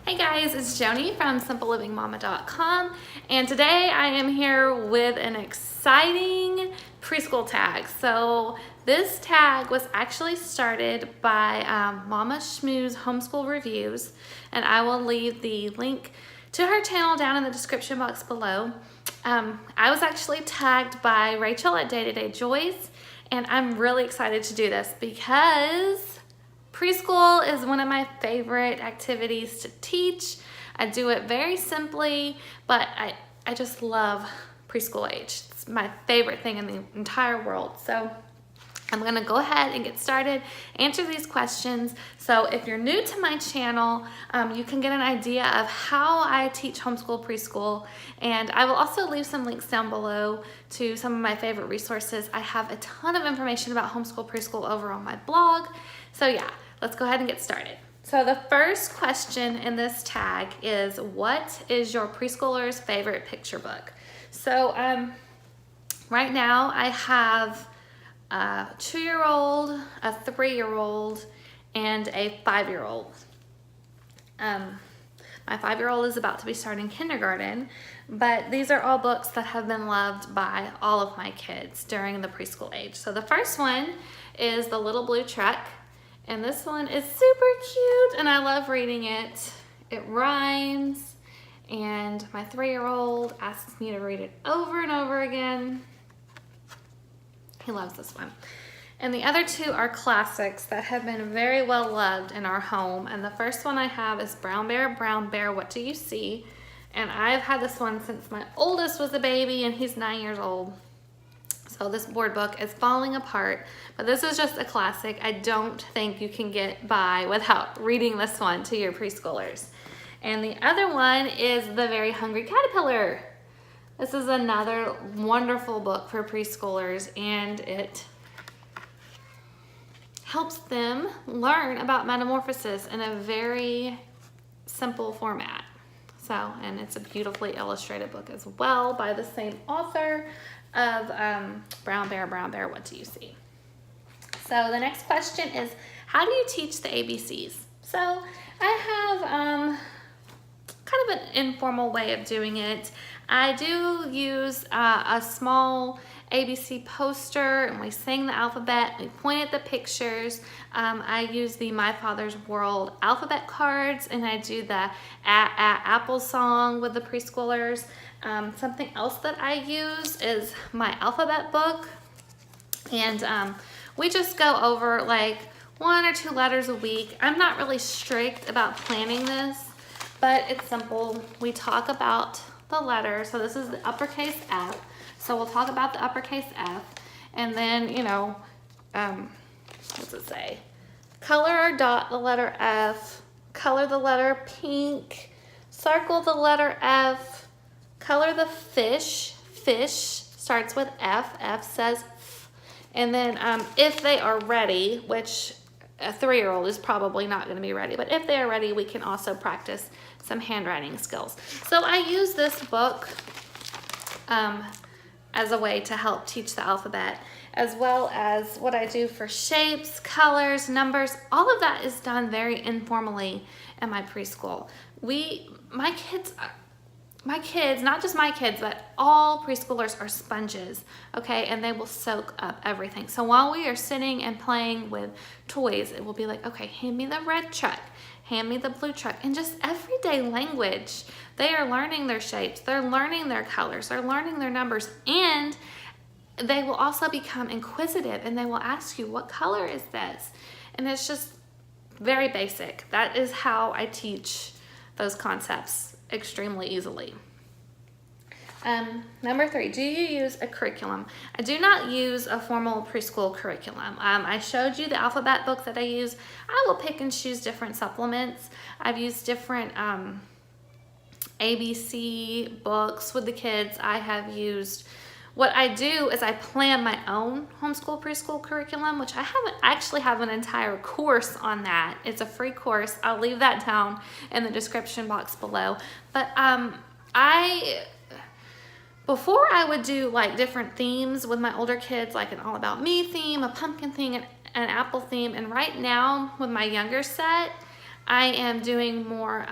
Hey guys, it's Joanie from simplelivingmama.com, and today I am here with an exciting preschool tag. So this tag was actually started by Mama Shmoo's Homeschool Reviews, and I will leave the link to her channel down in the description box below. I was actually tagged by Rachel at Day to Day Joys, and I'm really excited to do this because preschool is one of my favorite activities to teach. I do it very simply, but I just love preschool age. It's my favorite thing in the entire world. So I'm gonna go ahead and get started, answer these questions. So if you're new to my channel, you can get an idea of how I teach homeschool preschool. And I will also leave some links down below to some of my favorite resources. I have a ton of information about homeschool preschool over on my blog. So yeah, let's go ahead and get started. So the first question in this tag is, what is your preschooler's favorite picture book? So right now I have a 2-year-old, a 3-year-old, and a 5-year-old. My 5-year-old is about to be starting kindergarten, but these are all books that have been loved by all of my kids during the preschool age. So the first one is The Little Blue Truck, and this one is super cute and I love reading it. It rhymes, and my 3-year-old asks me to read it over and over again. He loves this one. And the other two are classics that have been very well loved in our home. And the first one I have is Brown Bear, What Do You See? And I've had this one since my oldest was a baby and he's 9 years old. So this board book is falling apart, but this is just a classic. I don't think you can get by without reading this one to your preschoolers. And the other one is The Very Hungry Caterpillar. This is another wonderful book for preschoolers, and it helps them learn about metamorphosis in a very simple format. So, and it's a beautifully illustrated book as well by the same author of Brown Bear, What Do You See? So the next question is, how do you teach the ABCs? So I have kind of an informal way of doing it. I do use a small ABC poster, and we sing the alphabet, we point at the pictures. I use the My Father's World alphabet cards, and I do the Apple song with the preschoolers. Something else that I use is my alphabet book, and we just go over like 1 or 2 letters a week. I'm not really strict about planning this, but it's simple. We talk about the letters. So this is the uppercase F. So we'll talk about the uppercase F, and then, you know, what's it say? Color or dot the letter F, color the letter pink, circle the letter F, color the fish. Fish starts with F. F says F. And then if they are ready, which a 3-year-old is probably not going to be ready, but if they are ready, we can also practice some handwriting skills. So I use this book as a way to help teach the alphabet, as well as what I do for shapes, colors, numbers. All of that is done very informally in my preschool. My kids, not just my kids, but all preschoolers are sponges, okay? And they will soak up everything. So while we are sitting and playing with toys, it will be like, okay, hand me the red truck, hand me the blue truck, and just everyday language. They are learning their shapes, they're learning their colors, they're learning their numbers, and they will also become inquisitive, and they will ask you, what color is this? And it's just very basic. That is how I teach those concepts extremely easily. Number 3, do you use a curriculum? I do not use a formal preschool curriculum. I showed you the alphabet book that I use. I will pick and choose different supplements. I've used different ABC books with the kids. I have used, what I do is I plan my own homeschool preschool curriculum, which I actually have an entire course on that. It's a free course. I'll leave that down in the description box below. But before I would do like different themes with my older kids, like an All About Me theme, a pumpkin theme, an apple theme, and right now with my younger set, I am doing more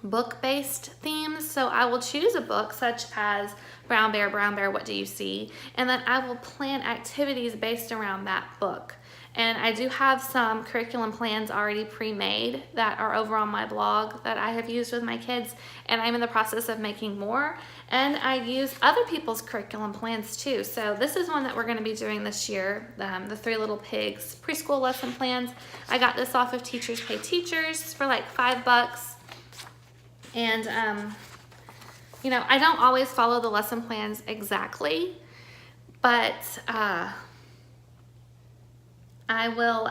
book-based themes. So I will choose a book such as Brown Bear, What Do You See? And then I will plan activities based around that book. And I do have some curriculum plans already pre-made that are over on my blog that I have used with my kids, and I'm in the process of making more. And I use other people's curriculum plans too. So this is one that we're going to be doing this year, the Three Little Pigs preschool lesson plans. I got this off of Teachers Pay Teachers for like $5. And you know, I don't always follow the lesson plans exactly, but I will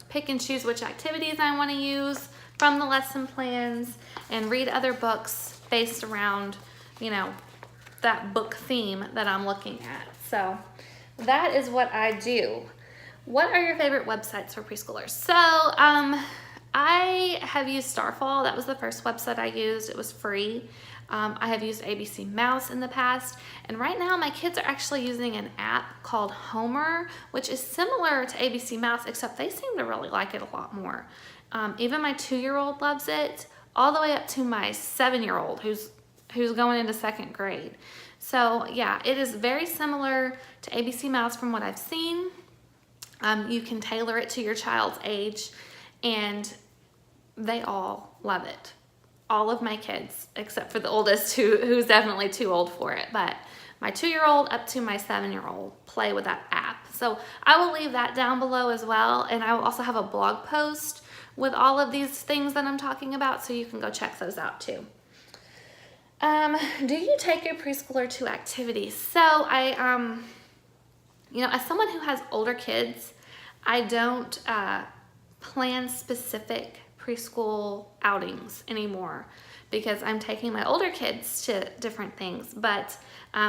pick and choose which activities I want to use from the lesson plans and read other books based around, you know, that book theme that I'm looking at. So that is what I do. What are your favorite websites for preschoolers? So I have used Starfall. That was the first website I used. It was free. I have used ABC Mouse in the past, and right now my kids are actually using an app called Homer, which is similar to ABC Mouse, except they seem to really like it a lot more. Even my 2-year-old loves it, all the way up to my 7-year-old who's going into 2nd grade. So yeah, it is very similar to ABC Mouse from what I've seen. You can tailor it to your child's age, and they all love it. All of my kids, except for the oldest who's definitely too old for it. But my 2-year-old up to my 7-year-old play with that app. So I will leave that down below as well. And I will also have a blog post with all of these things that I'm talking about, so you can go check those out too. Do you take your preschooler to activities? So I, you know, as someone who has older kids, I don't plan specific preschool outings anymore because I'm taking my older kids to different things. But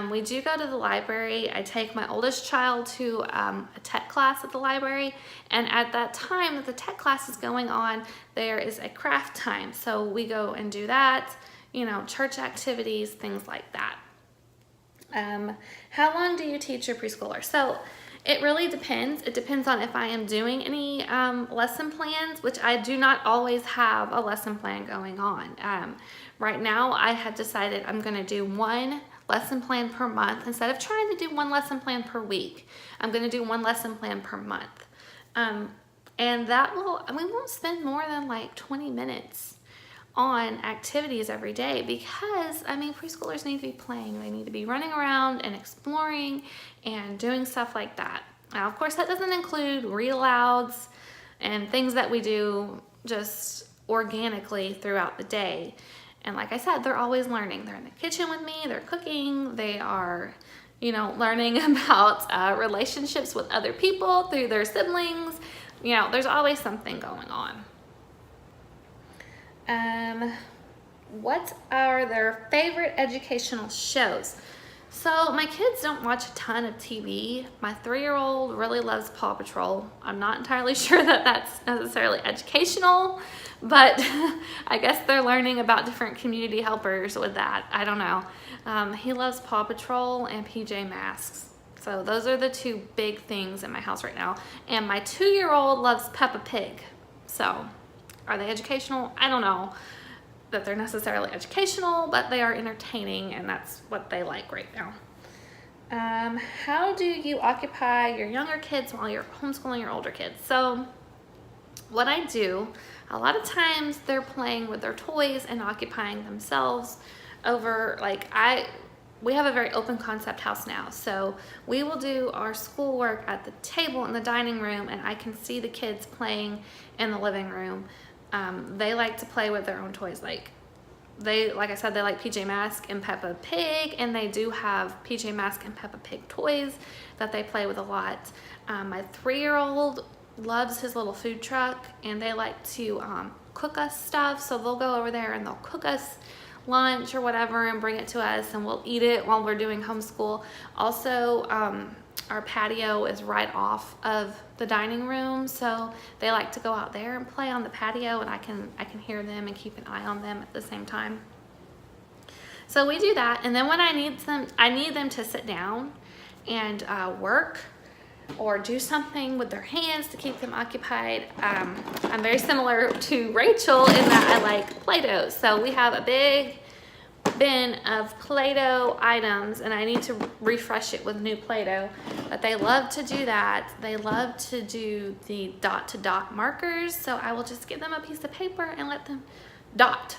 we do go to the library. I take my oldest child to a tech class at the library, and at that time that the tech class is going on, there is a craft time. So we go and do that, you know, church activities, things like that. How long do you teach your preschooler? So it really depends. It depends on if I am doing any lesson plans, which I do not always have a lesson plan going on. Right now, I have decided I'm going to do one lesson plan per month. Instead of trying to do one lesson plan per week, I'm going to do one lesson plan per month. And that we won't spend more than like 20 minutes on activities every day, because I mean, preschoolers need to be playing. They need to be running around and exploring and doing stuff like that. Now, of course, that doesn't include read alouds and things that we do just organically throughout the day. And like I said, they're always learning. They're in the kitchen with me, they're cooking, they are, you know, learning about relationships with other people through their siblings. You know, there's always something going on. What are their favorite educational shows? So my kids don't watch a ton of TV. My 3-year-old really loves Paw Patrol. I'm not entirely sure that that's necessarily educational, but I guess they're learning about different community helpers with that. I don't know. He loves Paw Patrol and PJ Masks. So those are the two big things in my house right now. And my 2-year-old loves Peppa Pig. So are they educational? I don't know that they're necessarily educational, but they are entertaining, and that's what they like right now. How do you occupy your younger kids while you're homeschooling your older kids? So what I do, a lot of times they're playing with their toys and occupying themselves over, we have a very open concept house now, so we will do our schoolwork at the table in the dining room, and I can see the kids playing in the living room. They like to play with their own toys. Like I said, they like PJ Masks and Peppa Pig, and they do have PJ Masks and Peppa Pig toys that they play with a lot. My 3-year-old loves his little food truck, and they like to cook us stuff, so they'll go over there and they'll cook us lunch or whatever and bring it to us, and we'll eat it while we're doing homeschool. Also, our patio is right off of the dining room, so they like to go out there and play on the patio, and I can hear them and keep an eye on them at the same time. So we do that, and then when I need them to sit down and work, or do something with their hands to keep them occupied. I'm very similar to Rachel in that I like Play-Doh. So we have a big bin of Play-Doh items, and I need to refresh it with new Play-Doh, but they love to do that. They love to do the dot-to-dot markers, so I will just give them a piece of paper and let them dot.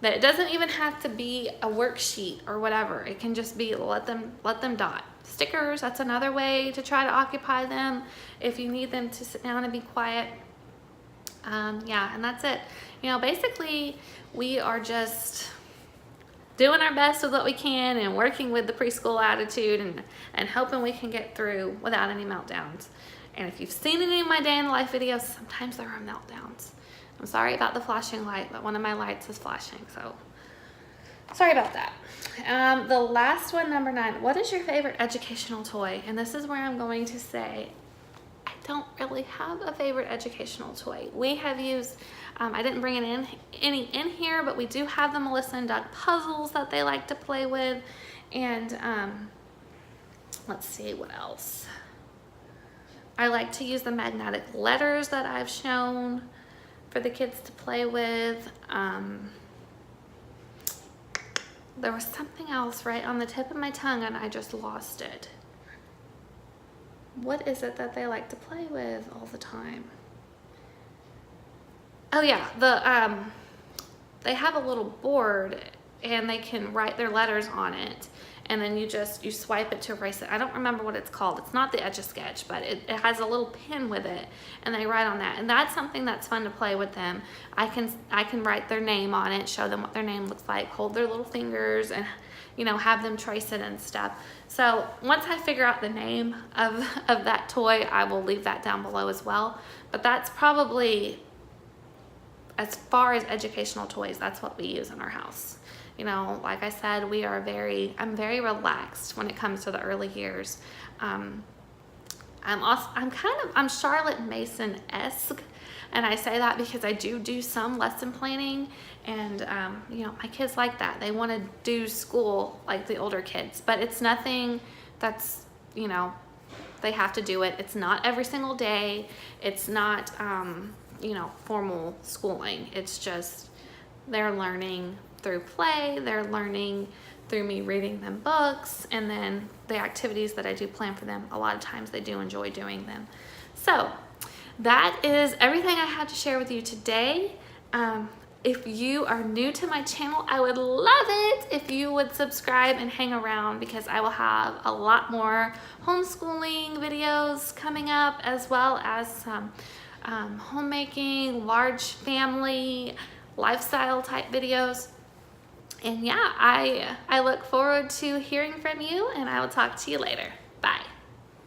That it doesn't even have to be a worksheet or whatever. It can just be let them dot. Stickers, that's another way to try to occupy them if you need them to sit down and be quiet. Yeah, and that's it. You know, basically we are just doing our best with what we can and working with the preschool attitude and hoping we can get through without any meltdowns. And if you've seen any of my day in the life videos, sometimes there are meltdowns. I'm sorry about the flashing light, but one of my lights is flashing, so sorry about that. The last one, number 9, what is your favorite educational toy? And this is where I'm going to say, I don't really have a favorite educational toy. We have used, I didn't bring any in here, but we do have the Melissa and Doug puzzles that they like to play with. And let's see what else. I like to use the magnetic letters that I've shown for the kids to play with. There was something else right on the tip of my tongue and I just lost it. What is it that they like to play with all the time? Oh yeah, they have a little board and they can write their letters on it, and then you swipe it to erase it. I don't remember what it's called. It's not the Etch-a-Sketch, but it has a little pen with it, and they write on that. And that's something that's fun to play with them. I can write their name on it, show them what their name looks like, hold their little fingers, and have them trace it and stuff. So once I figure out the name of that toy, I will leave that down below as well. But that's probably, as far as educational toys, that's what we use in our house. Like I said, I'm very relaxed when it comes to the early years. I'm Charlotte Mason-esque, and I say that because I do some lesson planning, and my kids like that. They want to do school like the older kids, but it's nothing that's, they have to do it. It's not every single day. It's not, formal schooling. It's just they're learning through play, they're learning through me reading them books, and then the activities that I do plan for them, a lot of times they do enjoy doing them. So that is everything I had to share with you today. If you are new to my channel, I would love it if you would subscribe and hang around, because I will have a lot more homeschooling videos coming up, as well as some homemaking, large family, lifestyle type videos. And yeah, I look forward to hearing from you, and I will talk to you later.